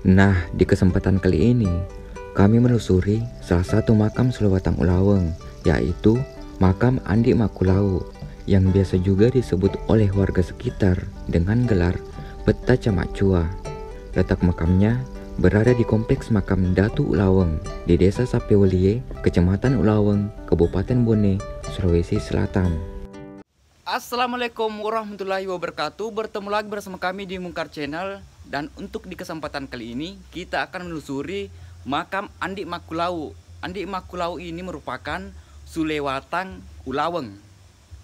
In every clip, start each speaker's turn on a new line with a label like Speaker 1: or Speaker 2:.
Speaker 1: Nah, di kesempatan kali ini, kami menelusuri salah satu makam Selewatang Ulaweng, yaitu makam Andi Makulau, yang biasa juga disebut oleh warga sekitar dengan gelar Peta Camak Cua. Letak makamnya berada di kompleks makam Datu Ulaweng di Desa Sapewelie, Kecamatan Ulaweng, Kabupaten Bone, Sulawesi Selatan.
Speaker 2: Assalamualaikum warahmatullahi wabarakatuh. Bertemu lagi bersama kami di Mungkar Channel. Dan untuk di kesempatan kali ini kita akan menelusuri makam Andi Makulau. Andi Makulau ini merupakan Selewatang Ulaweng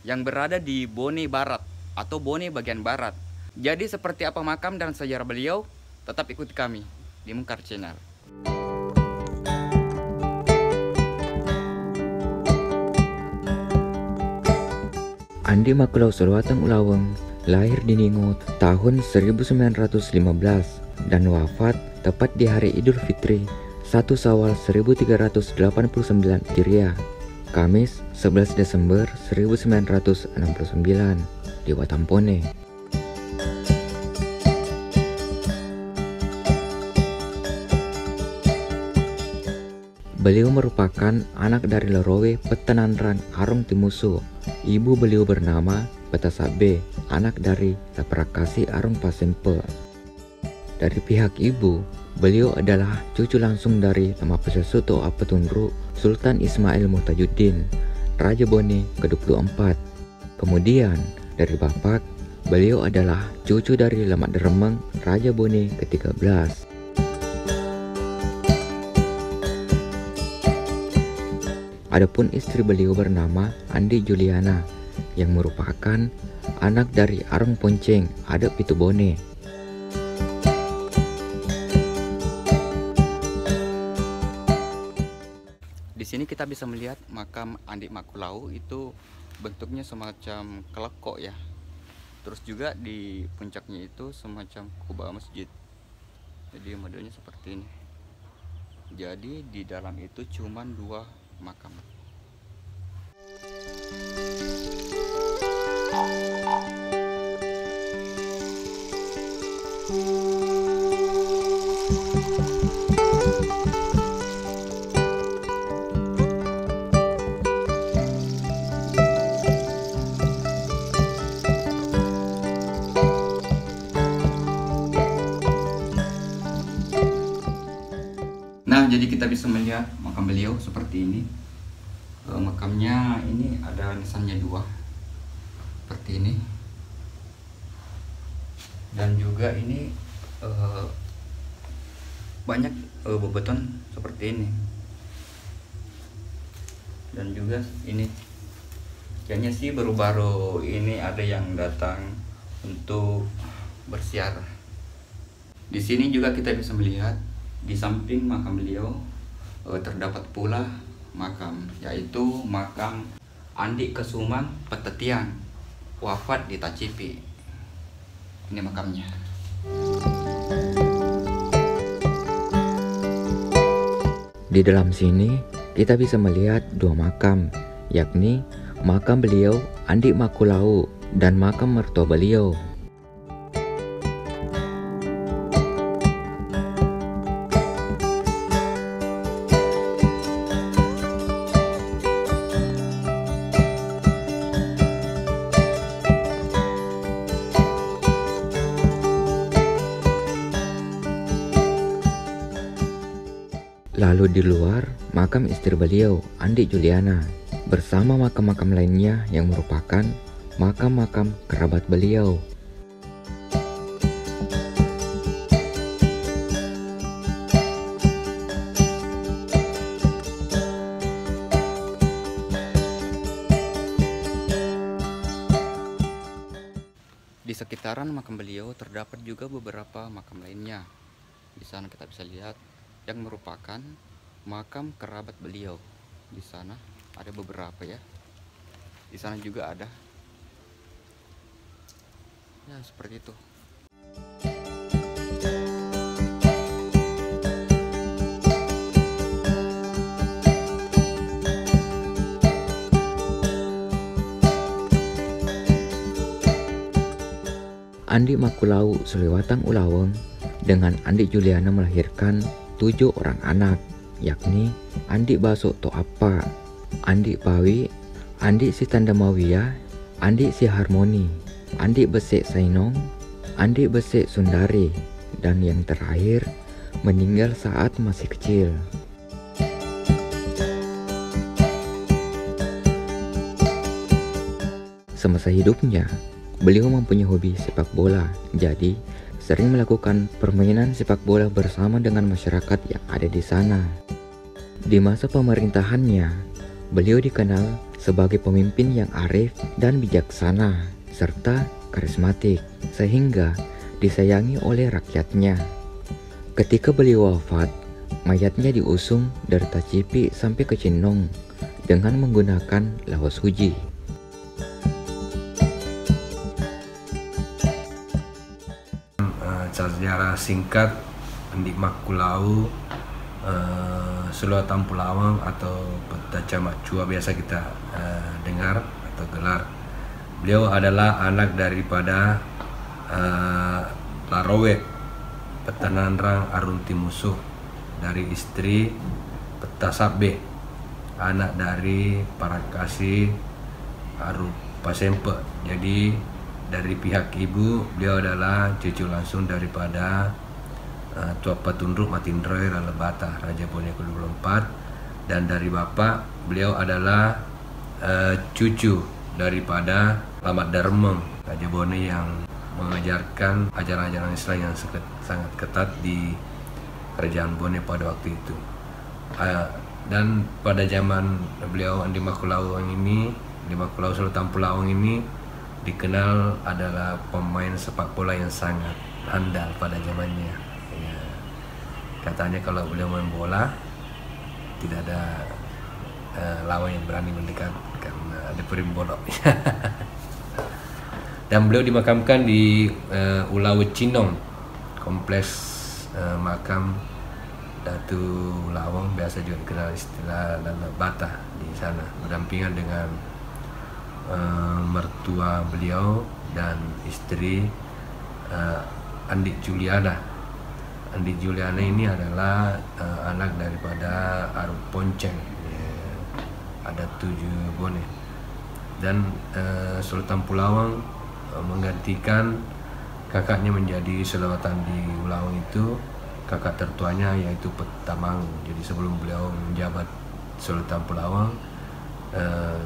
Speaker 2: yang berada di Bone Barat atau Bone bagian barat. Jadi seperti apa makam dan sejarah beliau? Tetap ikuti kami di Mungkar Channel.
Speaker 1: Andi Makulau Selewatang Ulaweng lahir di Ningo tahun 1915 dan wafat tepat di hari Idul Fitri 1 Syawal 1389 Hijriah, Kamis 11 Desember 1969 di Watampone. Beliau merupakan anak dari Lerowe Petenanran Arong Timusu. Ibu beliau bernama Petasabe, anak dari Laprakasi Arong Pasempe. Dari pihak ibu, beliau adalah cucu langsung dari Tamapesesuto Apetunru Sultan Ismail Muhtajuddin, Raja Bone ke-24. Kemudian dari bapak, beliau adalah cucu dari Lemak Deremeng, Raja Bone ke-13. Adapun istri beliau bernama Andi Juliana, yang merupakan anak dari Arong Ponceng, Adep Pitubone.
Speaker 2: Di sini kita bisa melihat makam Andi Makulau itu bentuknya semacam kelekok ya. Terus juga di puncaknya itu semacam kubah masjid. Jadi modelnya seperti ini. Jadi di dalam itu cuma 2 makam. Nah, jadi kita bisa melihat makam beliau seperti ini. Makamnya ini ada nisannya 2 seperti ini, dan juga ini banyak bebatuan seperti ini, dan juga ini kayaknya sih baru-baru ini ada yang datang untuk bersiarah. Di sini juga kita bisa melihat di samping makam beliau terdapat pula makam, yaitu makam Andi Kesuman Petetiang, wafat di Tacipi. Ini makamnya.
Speaker 1: Di dalam sini kita bisa melihat 2 makam, yakni makam beliau Andi Makulau dan makam mertua beliau. Lalu di luar, makam istri beliau, Andi Juliana, bersama makam-makam lainnya yang merupakan makam-makam kerabat beliau.
Speaker 2: Di sekitaran makam beliau terdapat juga beberapa makam lainnya. Di sana kita bisa lihat yang merupakan makam kerabat beliau. Di sana ada beberapa ya. Di sana juga ada. Ya, seperti itu.
Speaker 1: Andi Makulau Suliwatang Ulaweng dengan Andi Juliana melahirkan 7 orang anak, yakni Andi Baso Toapa, Andi Pawi, Andi Sitandamawia, Andi Si Harmoni, Andi Besek Sainong, Andi Besek Sundari, dan yang terakhir meninggal saat masih kecil. Semasa hidupnya, beliau mempunyai hobi sepak bola, jadi sering melakukan permainan sepak bola bersama dengan masyarakat yang ada di sana. Di masa pemerintahannya, beliau dikenal sebagai pemimpin yang arif dan bijaksana, serta karismatik, sehingga disayangi oleh rakyatnya. Ketika beliau wafat, mayatnya diusung dari Tacipi sampai ke Cinong dengan menggunakan lawas huji.
Speaker 3: Secara singkat, Andi Makulau Suliwatang Ulaweng atau Petaca Macua biasa kita dengar atau gelar. Beliau adalah anak daripada Larowe Petananrang Aruntimusuh dari istri Petasabe, anak dari Parakasi Aru Pasempe. Jadi dari pihak ibu, beliau adalah cucu langsung daripada Tuapa Tundruk Matindroy Lalebata, Raja Bone ke-24, dan dari bapak, beliau adalah cucu daripada Lamat Darmeng, Raja Bone yang mengajarkan ajaran-ajaran Islam yang sangat ketat di Kerajaan Bone pada waktu itu. Dan pada zaman beliau Andi Makulau ini, Andi Makulau Suliwatang Ulaweng ini dikenal adalah pemain sepak bola yang sangat handal pada zamannya. Ya, katanya kalau beliau main bola tidak ada lawan yang berani mendekat karena ada perimbolok. Dan beliau dimakamkan di Ulawe Cinong, kompleks makam Datu Ulaweng, biasa juga dikenal istilah Lalebata, di sana berdampingan dengan mertua beliau dan istri Andi Juliana. Andi Juliana ini adalah anak daripada Aru Ponceng, ya, ada 7 bone. Dan Suliwatang Ulaweng menggantikan kakaknya menjadi Suliwatang di Ulaweng itu, kakak tertuanya yaitu Petamangu. Jadi sebelum beliau menjabat Suliwatang Ulaweng,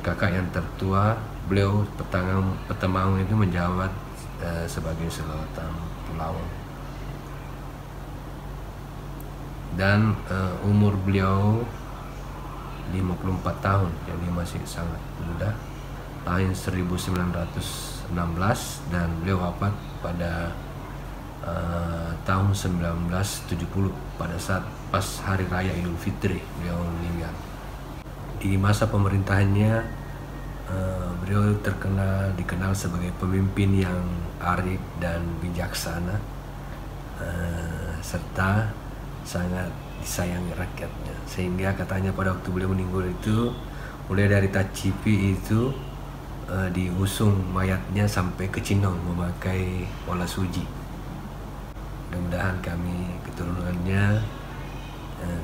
Speaker 3: kakak yang tertua beliau Petamangu itu menjabat sebagai Suliwatang Ulaweng. Dan umur beliau 54 tahun, jadi masih sangat muda. Lahir 1916 dan beliau wafat pada tahun 1970 pada saat pas hari raya Idul Fitri beliau meninggal. Di masa pemerintahannya, beliau dikenal sebagai pemimpin yang arif dan bijaksana, serta sangat disayangi rakyatnya. Sehingga katanya pada waktu beliau meninggal itu, mulai dari Tacipi itu diusung mayatnya sampai ke Cinong memakai pola suji. Mudah-mudahan kami keturunannya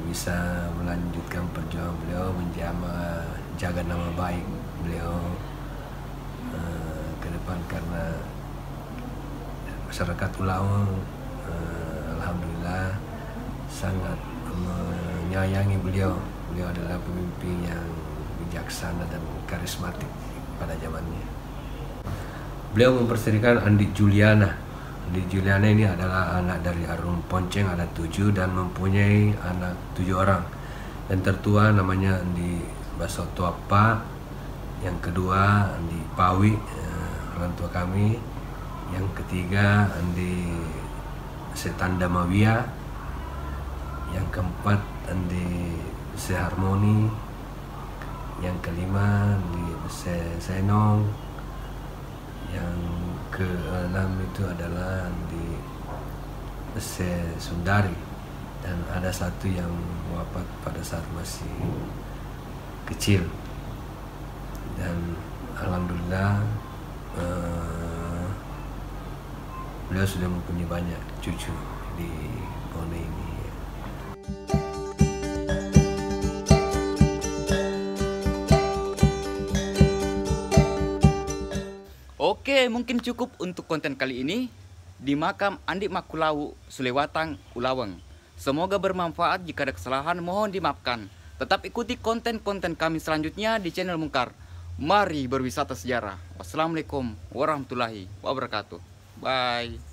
Speaker 3: bisa melanjutkan perjuangan beliau, menjaga nama baik beliau ke depan, karena masyarakat Ulaweng alhamdulillah sangat menyayangi beliau. Beliau adalah pemimpin yang bijaksana dan karismatik pada zamannya. Beliau memperserikan Andi Juliana. Andi Juliana ini adalah anak dari Arum Ponceng, ada 7 dan mempunyai anak 7 orang. Dan tertua namanya Andi Baso Toapa, yang kedua Andi Pawi, orang tua kami, yang ketiga Andi Sitandamawia, yang keempat Andi Si Harmoni, yang kelima Andi Senong, yang keenam itu adalah Andi Sundari, dan ada satu yang wafat pada saat masih kecil. Dan alhamdulillah beliau sudah mempunyai banyak cucu di Bone ini.
Speaker 2: Oke, mungkin cukup untuk konten kali ini di makam Andi Makulau, Sulewatang, Ulaweng. Semoga bermanfaat. Jika ada kesalahan mohon dimaafkan. Tetap ikuti konten-konten kami selanjutnya di channel Mungkar. Mari berwisata sejarah. Wassalamualaikum warahmatullahi wabarakatuh. Bye.